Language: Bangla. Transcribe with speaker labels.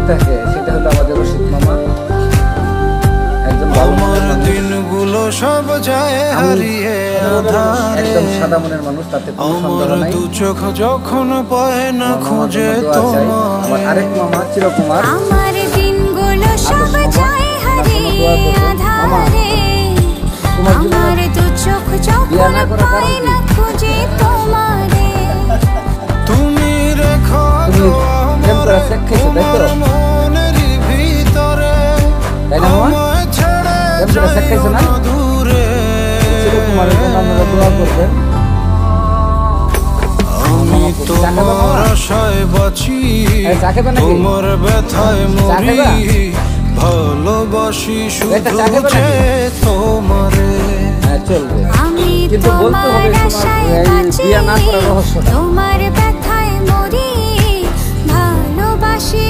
Speaker 1: থাকে সেটা হলো আমাদের রশিদ মামা, একজন
Speaker 2: আমার দিনগুলো সব যায় হারিয়ে আধারে,
Speaker 1: একদম সাদা মনের মানুষ, তাতে কোনো সন্দেহ নাই।
Speaker 2: দু চোখ যখন পায় না খুঁজে তোমার,
Speaker 1: আমার আরেক মামা চিরকুমার,
Speaker 3: আমার দিনগুলো সব যায় হারিয়ে আধারে, আমার দু চোখ যখন পায় না খুঁজে তোমারে,
Speaker 2: তুমি রেখো তোমার মনের ভিতরে, আমায় ছেড়ে যাইও না দূরে।
Speaker 1: চিরকুমারের জন্য আপনারা দোয়া করবেন।
Speaker 2: আমি তোমার আশায় বাঁচি, তোমার ব্যথায় মরি, ভালোবাসি শুধু যে তোমারে।
Speaker 1: চলবে,
Speaker 3: আমি
Speaker 1: কিন্তু বলতে হবে তোমার বিয়ে না করার রহস্যটা।
Speaker 3: তোমার ব্যথায় মরি, ভালোবাসি।